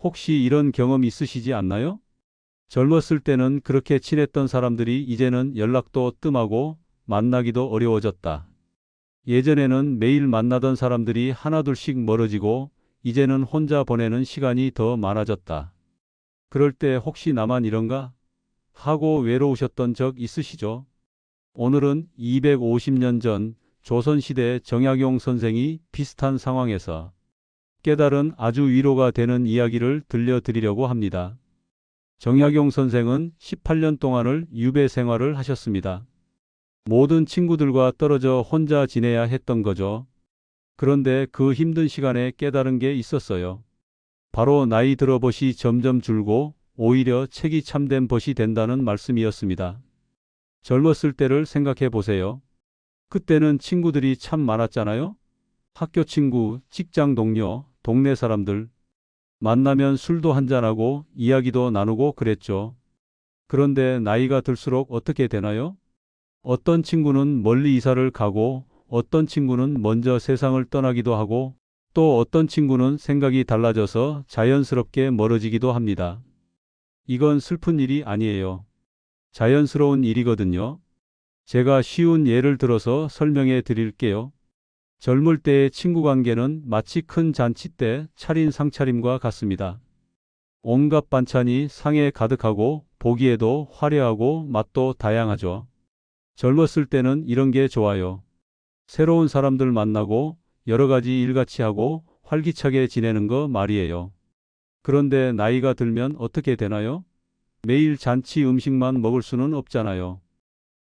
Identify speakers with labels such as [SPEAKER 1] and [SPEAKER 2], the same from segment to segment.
[SPEAKER 1] 혹시 이런 경험 있으시지 않나요? 젊었을 때는 그렇게 친했던 사람들이 이제는 연락도 뜸하고 만나기도 어려워졌다. 예전에는 매일 만나던 사람들이 하나둘씩 멀어지고 이제는 혼자 보내는 시간이 더 많아졌다. 그럴 때 혹시 나만 이런가? 하고 외로우셨던 적 있으시죠? 오늘은 250년 전 조선시대 정약용 선생이 비슷한 상황에서 깨달은 아주 위로가 되는 이야기를 들려드리려고 합니다. 정약용 선생은 18년 동안을 유배 생활을 하셨습니다. 모든 친구들과 떨어져 혼자 지내야 했던 거죠. 그런데 그 힘든 시간에 깨달은 게 있었어요. 바로 나이 들어 벗이 점점 줄고 오히려 책이 참된 벗이 된다는 말씀이었습니다. 젊었을 때를 생각해 보세요. 그때는 친구들이 참 많았잖아요. 학교 친구, 직장 동료, 동네 사람들. 만나면 술도 한잔하고 이야기도 나누고 그랬죠. 그런데 나이가 들수록 어떻게 되나요? 어떤 친구는 멀리 이사를 가고 어떤 친구는 먼저 세상을 떠나기도 하고 또 어떤 친구는 생각이 달라져서 자연스럽게 멀어지기도 합니다. 이건 슬픈 일이 아니에요. 자연스러운 일이거든요. 제가 쉬운 예를 들어서 설명해 드릴게요. 젊을 때의 친구 관계는 마치 큰 잔치 때 차린 상차림과 같습니다. 온갖 반찬이 상에 가득하고 보기에도 화려하고 맛도 다양하죠. 젊었을 때는 이런 게 좋아요. 새로운 사람들 만나고 여러 가지 일같이 하고 활기차게 지내는 거 말이에요. 그런데 나이가 들면 어떻게 되나요? 매일 잔치 음식만 먹을 수는 없잖아요.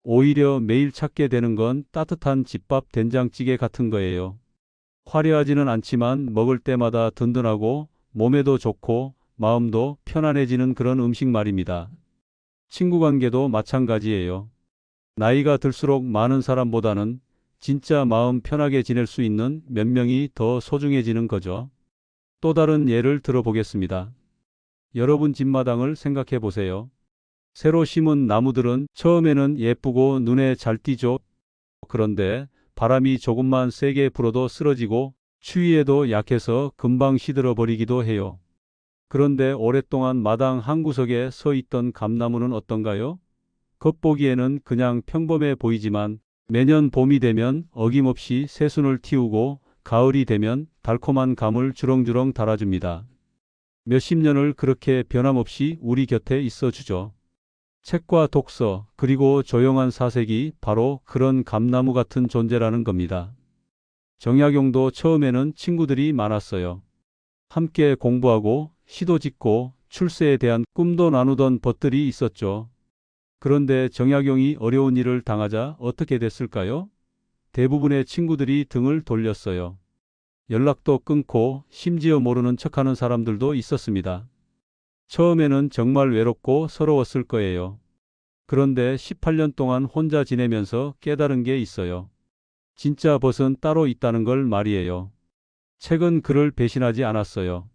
[SPEAKER 1] 오히려 매일 찾게 되는 건 따뜻한 집밥 된장찌개 같은 거예요. 화려하지는 않지만 먹을 때마다 든든하고 몸에도 좋고 마음도 편안해지는 그런 음식 말입니다. 친구 관계도 마찬가지예요. 나이가 들수록 많은 사람보다는 진짜 마음 편하게 지낼 수 있는 몇 명이 더 소중해지는 거죠. 또 다른 예를 들어보겠습니다. 여러분 집 마당을 생각해 보세요. 새로 심은 나무들은 처음에는 예쁘고 눈에 잘 띄죠. 그런데 바람이 조금만 세게 불어도 쓰러지고 추위에도 약해서 금방 시들어 버리기도 해요. 그런데 오랫동안 마당 한 구석에 서 있던 감나무는 어떤가요? 겉보기에는 그냥 평범해 보이지만 매년 봄이 되면 어김없이 새순을 틔우고 가을이 되면 달콤한 감을 주렁주렁 달아줍니다. 몇십 년을 그렇게 변함없이 우리 곁에 있어 주죠. 책과 독서, 그리고 조용한 사색이 바로 그런 감나무 같은 존재라는 겁니다. 정약용도 처음에는 친구들이 많았어요. 함께 공부하고 시도 짓고 출세에 대한 꿈도 나누던 벗들이 있었죠. 그런데 정약용이 어려운 일을 당하자 어떻게 됐을까요? 대부분의 친구들이 등을 돌렸어요. 연락도 끊고 심지어 모르는 척하는 사람들도 있었습니다. 처음에는 정말 외롭고 서러웠을 거예요. 그런데 18년 동안 혼자 지내면서 깨달은 게 있어요. 진짜 벗은 따로 있다는 걸 말이에요. 책은 그를 배신하지 않았어요.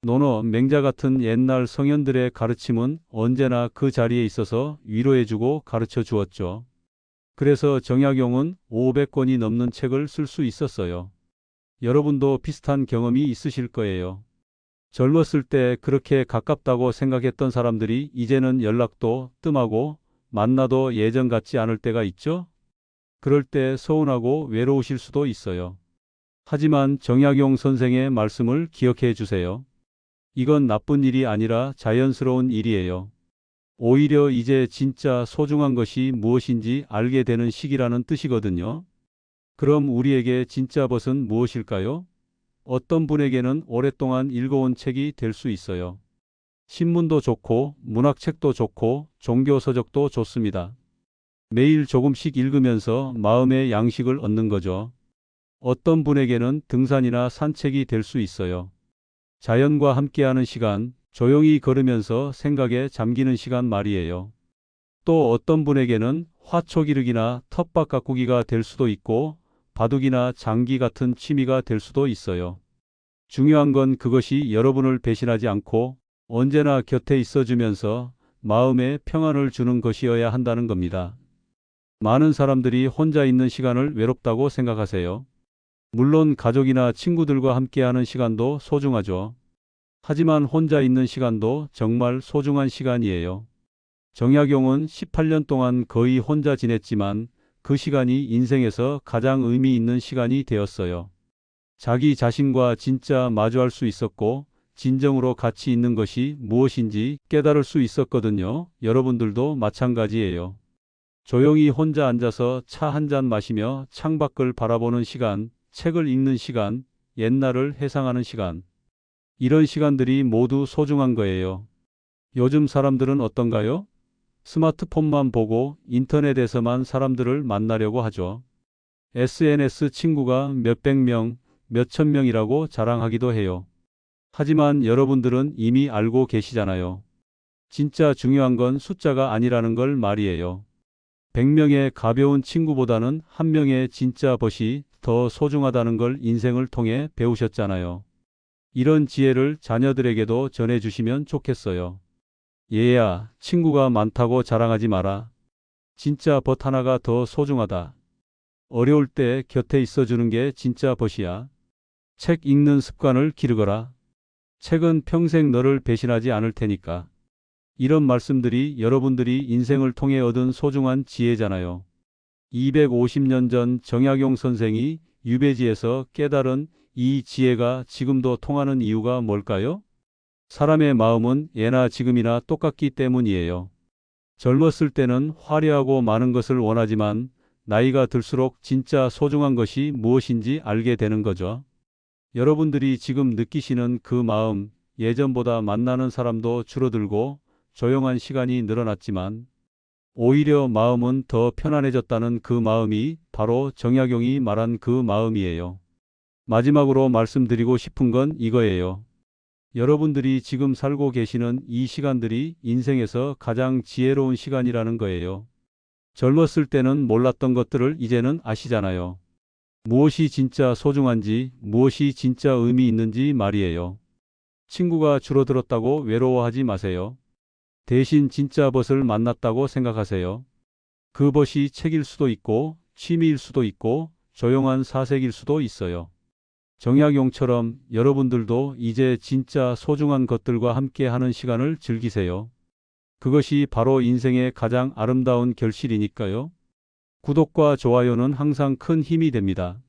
[SPEAKER 1] 논어, 맹자 같은 옛날 성현들의 가르침은 언제나 그 자리에 있어서 위로해주고 가르쳐 주었죠. 그래서 정약용은 500권이 넘는 책을 쓸 수 있었어요. 여러분도 비슷한 경험이 있으실 거예요. 젊었을 때 그렇게 가깝다고 생각했던 사람들이 이제는 연락도 뜸하고 만나도 예전 같지 않을 때가 있죠? 그럴 때 서운하고 외로우실 수도 있어요. 하지만 정약용 선생의 말씀을 기억해 주세요. 이건 나쁜 일이 아니라 자연스러운 일이에요. 오히려 이제 진짜 소중한 것이 무엇인지 알게 되는 시기라는 뜻이거든요. 그럼 우리에게 진짜 벗은 무엇일까요? 어떤 분에게는 오랫동안 읽어온 책이 될 수 있어요. 신문도 좋고 문학책도 좋고 종교서적도 좋습니다. 매일 조금씩 읽으면서 마음의 양식을 얻는 거죠. 어떤 분에게는 등산이나 산책이 될 수 있어요. 자연과 함께하는 시간, 조용히 걸으면서 생각에 잠기는 시간 말이에요. 또 어떤 분에게는 화초 기르기나 텃밭 가꾸기가 될 수도 있고 바둑이나 장기 같은 취미가 될 수도 있어요. 중요한 건 그것이 여러분을 배신하지 않고 언제나 곁에 있어주면서 마음에 평안을 주는 것이어야 한다는 겁니다. 많은 사람들이 혼자 있는 시간을 외롭다고 생각하세요. 물론 가족이나 친구들과 함께하는 시간도 소중하죠. 하지만 혼자 있는 시간도 정말 소중한 시간이에요. 정약용은 18년 동안 거의 혼자 지냈지만 그 시간이 인생에서 가장 의미 있는 시간이 되었어요. 자기 자신과 진짜 마주할 수 있었고 진정으로 가치 있는 것이 무엇인지 깨달을 수 있었거든요. 여러분들도 마찬가지예요. 조용히 혼자 앉아서 차 한 잔 마시며 창밖을 바라보는 시간, 책을 읽는 시간, 옛날을 회상하는 시간. 이런 시간들이 모두 소중한 거예요. 요즘 사람들은 어떤가요? 스마트폰만 보고 인터넷에서만 사람들을 만나려고 하죠. SNS 친구가 몇백 명, 몇천 명이라고 자랑하기도 해요. 하지만 여러분들은 이미 알고 계시잖아요. 진짜 중요한 건 숫자가 아니라는 걸 말이에요. 100명의 가벼운 친구보다는 한 명의 진짜 벗이 더 소중하다는 걸 인생을 통해 배우셨잖아요. 이런 지혜를 자녀들에게도 전해주시면 좋겠어요. 얘야, 친구가 많다고 자랑하지 마라. 진짜 벗 하나가 더 소중하다. 어려울 때 곁에 있어주는 게 진짜 벗이야. 책 읽는 습관을 기르거라. 책은 평생 너를 배신하지 않을 테니까. 이런 말씀들이 여러분들이 인생을 통해 얻은 소중한 지혜잖아요. 250년 전 정약용 선생이 유배지에서 깨달은 이 지혜가 지금도 통하는 이유가 뭘까요? 사람의 마음은 예나 지금이나 똑같기 때문이에요. 젊었을 때는 화려하고 많은 것을 원하지만 나이가 들수록 진짜 소중한 것이 무엇인지 알게 되는 거죠. 여러분들이 지금 느끼시는 그 마음, 예전보다 만나는 사람도 줄어들고 조용한 시간이 늘어났지만 오히려 마음은 더 편안해졌다는 그 마음이 바로 정약용이 말한 그 마음이에요. 마지막으로 말씀드리고 싶은 건 이거예요. 여러분들이 지금 살고 계시는 이 시간들이 인생에서 가장 지혜로운 시간이라는 거예요. 젊었을 때는 몰랐던 것들을 이제는 아시잖아요. 무엇이 진짜 소중한지, 무엇이 진짜 의미 있는지 말이에요. 친구가 줄어들었다고 외로워하지 마세요. 대신 진짜 벗을 만났다고 생각하세요. 그 벗이 책일 수도 있고, 취미일 수도 있고, 조용한 사색일 수도 있어요. 정약용처럼 여러분들도 이제 진짜 소중한 것들과 함께 하는 시간을 즐기세요. 그것이 바로 인생의 가장 아름다운 결실이니까요. 구독과 좋아요는 항상 큰 힘이 됩니다.